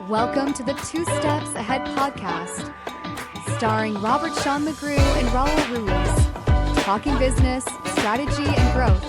Welcome to the Two Steps Ahead podcast, starring Robert Sean McGrew and Raul Ruiz, talking business, strategy, and growth,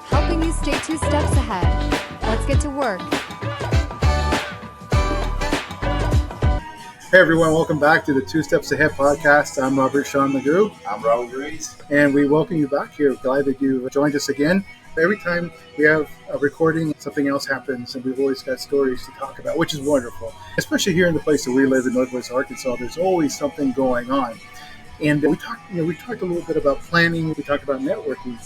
helping you stay 2 steps ahead. Let's get to work. Hey everyone, welcome back to the Two Steps Ahead podcast. I'm Robert Sean McGrew. I'm Raul Ruiz. And we welcome you back here. Glad that you joined us again. Every time we have a recording, something else happens, and we've always got stories to talk about, which is wonderful. Especially here in the place that we live in Northwest Arkansas, there's always something going on. And we talked a little bit about planning. We talked about networking.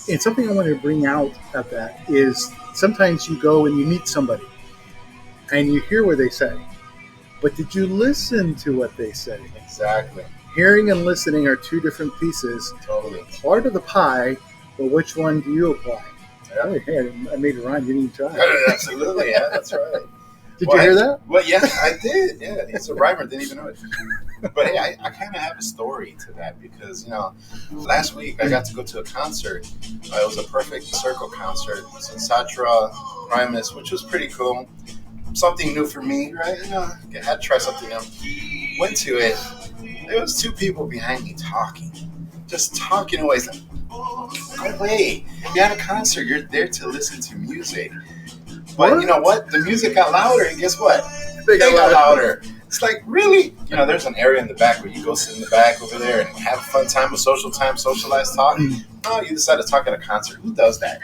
And something I want to bring out of that is sometimes you go and you meet somebody, and you hear what they say. But did you listen to what they say? Exactly. Hearing and listening are two different pieces. Totally. Part of the pie, but which one do you apply? Yeah. Oh, hey, I made a rhyme. You didn't try. Absolutely. Yeah, that's right. Did you hear that? Well, yeah, I did. Yeah, he's a rhymer. Didn't even know it. But hey, I kind of have a story to that because, last week I got to go to a concert. It was a Perfect Circle concert. Satra, Primus, which was pretty cool. Something new for me, right? I had to try something else. Went to it. There was 2 people behind me talking. Just talking away. It's like, go away. You're at a concert. You're there to listen to music. But you know what? The music got louder, and guess what? They got louder. It's like, really? There's an area in the back where you go sit in the back over there and have a fun time, a social time, socialize, talk. Oh, you decide to talk at a concert. Who does that?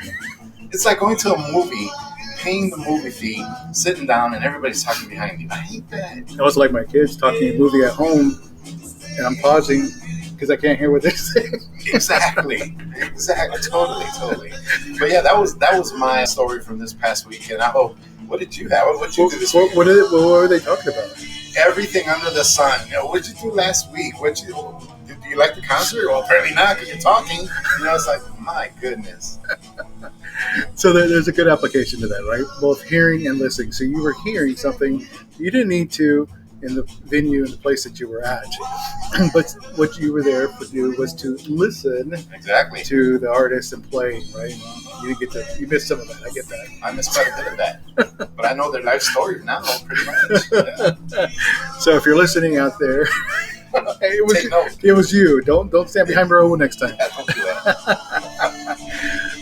It's like going to a movie, paying the movie fee, sitting down, and everybody's talking behind you. I hate that. It was like my kids talking a movie at home, and I'm pausing because I can't hear what they're saying. Exactly. Totally. But yeah, that was my story from this past week. And I hope, what did you have? What did you do this week? What were they talking about? Everything under the sun. What did you do last week? Do you like the concert? Well, apparently not, because you're talking. It's like, my goodness. So there's a good application to that, right? Both hearing and listening. So you were hearing something you didn't need to in the venue, in the place that you were at. But what you were there to do was to listen to the artist and play, right? You missed some of that. I get that. I missed quite a bit of that. But I know their life story now, pretty much. Yeah. So if you're listening out there, it was you. Don't stand behind Raul next time. Yeah, don't do that.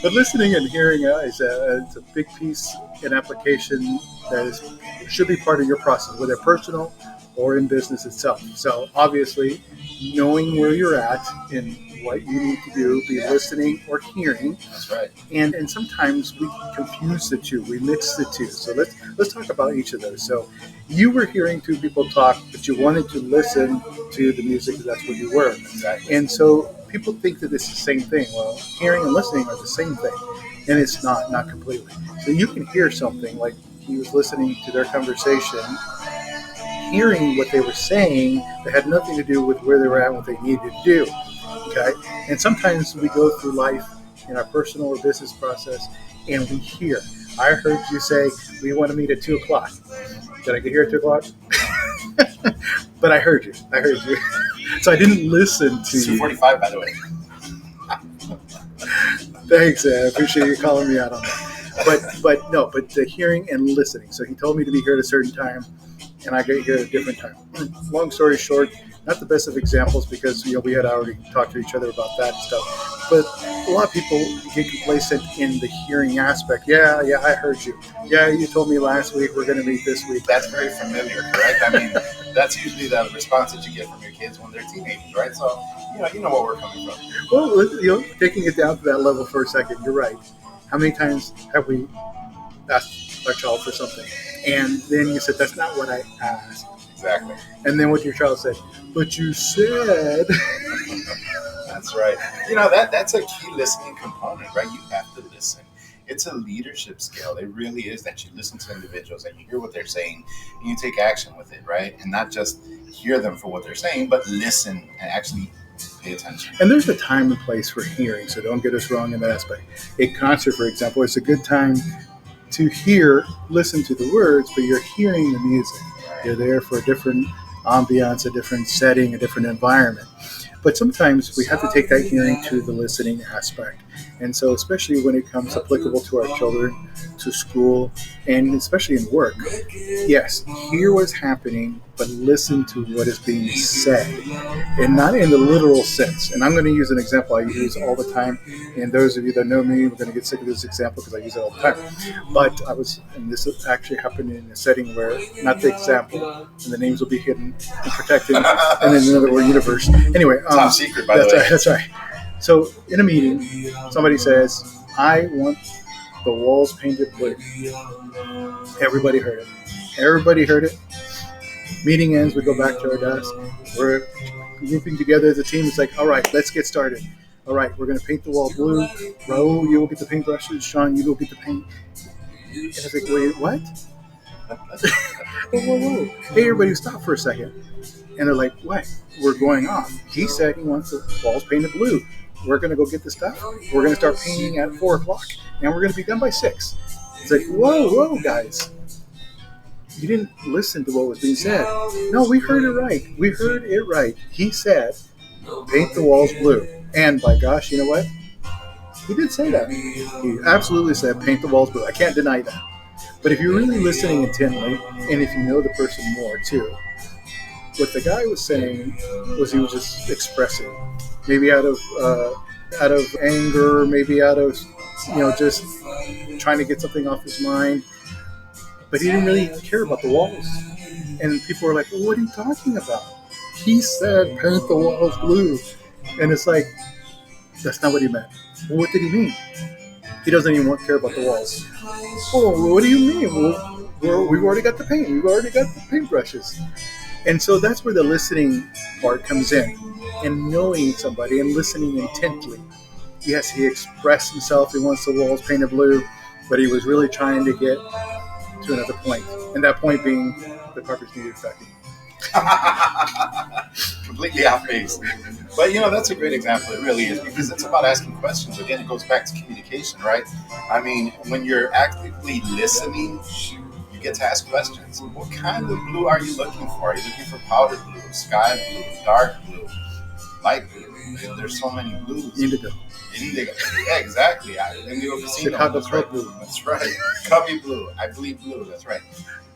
But listening and hearing is a big piece in application that should be part of your process, whether personal or in business itself. So obviously, knowing where you're at and what you need to do, be listening or hearing. That's right. And sometimes we confuse the two. We mix the two. So let's talk about each of those. So you were hearing 2 people talk, but you wanted to listen to the music because that's where you were. Exactly. And so people think that it's the same thing. Well, hearing and listening are the same thing. And it's not completely. So you can hear something like he was listening to their conversation, hearing what they were saying that had nothing to do with where they were at and what they needed to do. Okay? And sometimes we go through life in our personal or business process and we hear. I heard you say, we want to meet at 2 o'clock. Did I get here at 2 o'clock? But I heard you. So I didn't listen to you. 2:45, by the way. Thanks, I appreciate you calling me out on that. But the hearing and listening. So he told me to be here at a certain time, and I get here at a different time. Long story short, not the best of examples because we had already talked to each other about that and stuff. But a lot of people get complacent in the hearing aspect. Yeah, I heard you. Yeah, you told me last week we're going to meet this week. That's very familiar, correct? I mean, that's usually the response that you get from your kids when they're teenagers, right? So, you know where we're coming from. Well, taking it down to that level for a second, you're right. How many times have we asked our child for something, and then you said, that's not what I asked. Exactly. And then what your child said, but you said. That's right. That's a key listening component, right? You have to listen. It's a leadership skill. It really is that you listen to individuals and you hear what they're saying and you take action with it, right? And not just hear them for what they're saying, but listen and actually pay attention. And there's a time and place for hearing, so don't get us wrong in that aspect. A concert, for example, it's a good time to listen to the words, but you're hearing the music. You're there for a different ambiance, a different setting, a different environment. But sometimes we have to take that hearing to the listening aspect. And so, especially when it comes applicable to our children, to school, and especially in work, yes, hear what's happening, but listen to what is being said, and not in the literal sense. And I'm going to use an example I use all the time. And those of you that know me, we're going to get sick of this example because I use it all the time. But and this actually happened in a setting where, not the example, and the names will be hidden and protected, and in another universe. Anyway, top secret, by the way. That's right. So in a meeting, somebody says, "I want the walls painted blue." Everybody heard it. Everybody heard it. Meeting ends. We go back to our desk. We're grouping together as a team. It's like, all right, let's get started. All right, we're going to paint the wall blue. Raul, you will get the paintbrushes. Sean, you will get the paint. And it's like, wait, what? Whoa. Hey, everybody, stop for a second. And they're like, what? We're going off. He said he wants the walls painted blue. We're going to go get the stuff. We're going to start painting at 4 o'clock. And we're going to be done by 6. It's like, whoa, guys. You didn't listen to what was being said. No, we heard it right. We heard it right. He said, paint the walls blue. And by gosh, you know what? He did say that. He absolutely said, paint the walls blue. I can't deny that. But if you're really listening intently, and if you know the person more too, what the guy was saying was he was just expressing, maybe out of anger, maybe out of just trying to get something off his mind. But he didn't really care about the walls. And people were like, well, what are you talking about? He said, paint the walls blue. And it's like, that's not what he meant. Well, what did he mean? He doesn't even care about the walls. Oh, what do you mean? Well, we've already got the paint. We've already got the paintbrushes. And so that's where the listening part comes in. And knowing somebody and listening intently. Yes, he expressed himself. He wants the walls painted blue. But he was really trying to get to another point. And that point being the carpets needed vacuum. Completely off base. But that's a great example. It really is, because it's about asking questions. Again, it goes back to communication, right? I mean, when you're actively listening, you get to ask questions. What kind of blue are you looking for? Are you looking for powder blue, sky blue, dark blue, light blue? There's so many blues. Indigo. Yeah, exactly. Indigo Casino. Chicago Club blue. That's right. Cubby blue. I believe blue. That's right.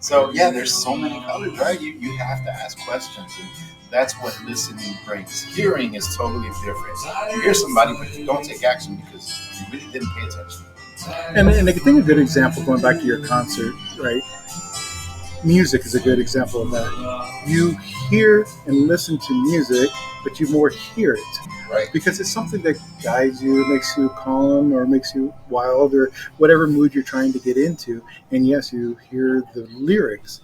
So yeah, there's so many colors, right? You have to ask questions, and that's what listening brings. Hearing is totally different. You hear somebody, but you don't take action because you really didn't pay attention. And I think a good example, going back to your concert, right? Music is a good example of that. You hear and listen to music, but you more hear it. Right. Because it's something that guides you, makes you calm, or makes you wild, or whatever mood you're trying to get into. And yes, you hear the lyrics,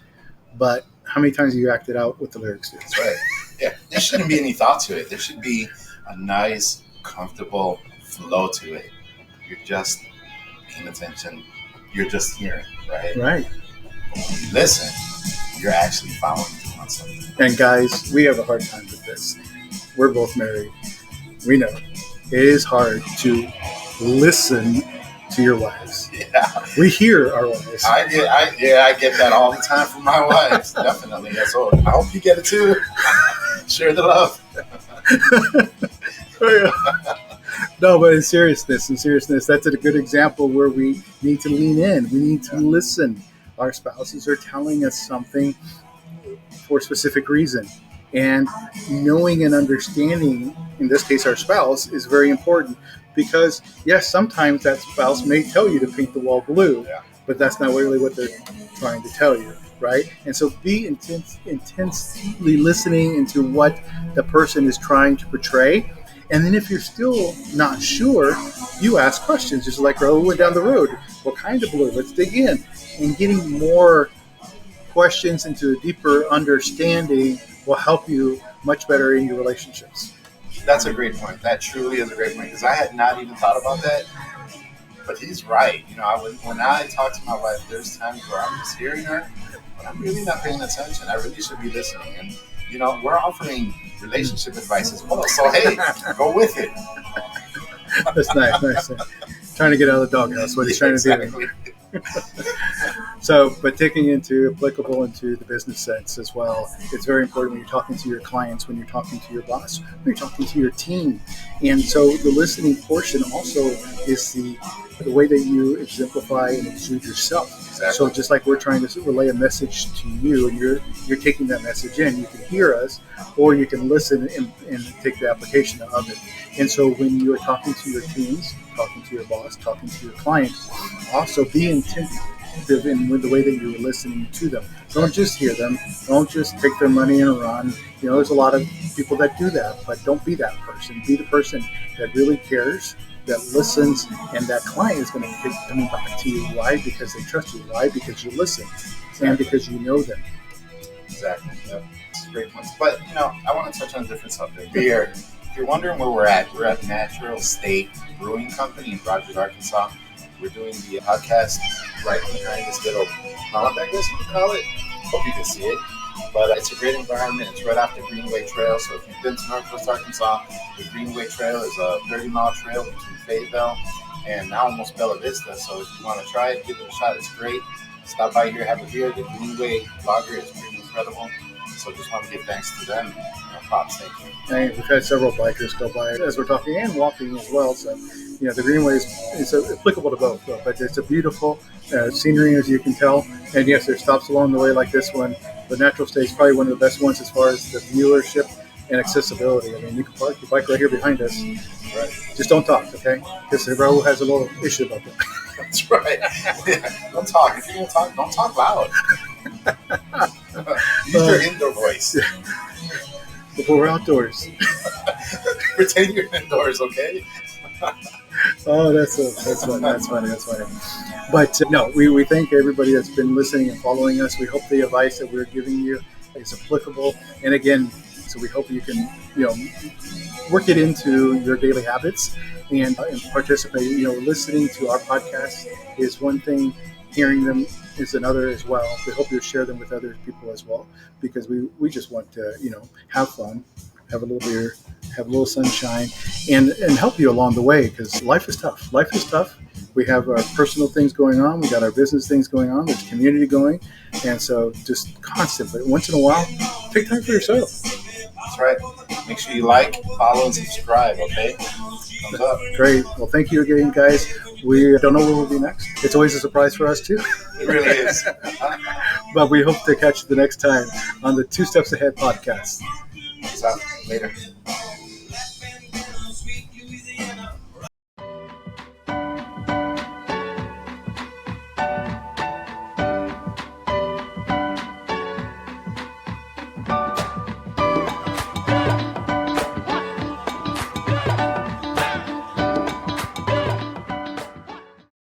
but how many times have you acted out what the lyrics do? That's right. Yeah. There shouldn't be any thought to it. There should be a nice, comfortable flow to it. You're just paying attention. You're just hearing, right? Right. When you listen, you're actually following through on something. And guys, we have a hard time with this. We're both married. We know it is hard to listen to your wives. Yeah. We hear our wives. I get that all the time from my wives. Definitely. So I hope you get it too. Share the love. No, but in seriousness, that's a good example where we need to lean in. We need to listen. Our spouses are telling us something for a specific reason. And knowing and understanding, in this case our spouse, is very important. Because, yes, sometimes that spouse may tell you to paint the wall blue, but that's not really what they're trying to tell you, right? And so be intensely listening into what the person is trying to portray. And then if you're still not sure, you ask questions, just like Raul went down the road. What kind of blue? Let's dig in. And getting more questions into a deeper understanding will help you much better in your relationships. That's a great point. That truly is a great point, because I had not even thought about that. But he's right. When I talk to my wife, there's times where I'm just hearing her, but I'm really not paying attention. I really should be listening. And we're offering relationship advice as well. So hey, go with it. That's nice. Trying to get out of the doghouse. What he's trying to do. So, but taking into applicable into the business sense as well, it's very important when you're talking to your clients, when you're talking to your boss, when you're talking to your team. And so the listening portion also is the way that you exemplify and exude yourself. Exactly. So just like we're trying to relay a message to you, and you're taking that message in, you can hear us, or you can listen and take the application of it. And so when you're talking to your teams, talking to your boss, talking to your client, also be intentional in with the way that you're listening to them. Don't just hear them. Don't just take their money and run. There's a lot of people that do that, but don't be that person. Be the person that really cares, that listens, and that client is going to keep coming back to you. Why? Because they trust you. Why? Because you listen, and because you know them. Exactly. Yep. That's a great point. But, I want to touch on a different subject. Beer. If you're wondering where we're at Natural State Brewing Company in Rogers, Arkansas. We're doing the podcast right behind this little pond, I guess you could call it. Hope you can see it. But it's a great environment. It's right off the Greenway Trail. So if you've been to Northwest Arkansas, the Greenway Trail is a 30-mile trail between Fayetteville and now almost Bella Vista. So if you want to try it, give it a shot. It's great. Stop by here, have a beer. The Greenway lager is pretty incredible. So just want to give thanks to them. Props, thank you. And we've had several bikers go by as we're talking and walking as well. So, the Greenway is applicable to both. But it's a beautiful scenery, as you can tell. And yes, there's stops along the way like this one. But Natural State is probably one of the best ones as far as the viewership and accessibility. I mean, you can park your bike right here behind us. Right. Just don't talk, okay? Because Raul has a little issue about that. That's right. Don't talk. If you're going to talk, don't talk loud. Use your indoor voice. Before we're outdoors. Pretend you're indoors, okay? Oh, that's funny. But no, we thank everybody that's been listening and following us. We hope the advice that we're giving you is applicable. And again, so we hope you can, work it into your daily habits and participate. Listening to our podcast is one thing. Hearing them is another as well. We hope you'll share them with other people as well, because we just want to, have fun, have a little beer, have a little sunshine, and help you along the way, because life is tough. Life is tough. We have our personal things going on. We got our business things going on. There's community going. And so just constantly, once in a while, take time for yourself. That's right. Make sure you like, follow, and subscribe, okay? Thumbs up. Great. Well, thank you again, guys. We don't know where we'll be next. It's always a surprise for us, too. It really is. But we hope to catch you the next time on the Two Steps Ahead podcast. Peace out. Later.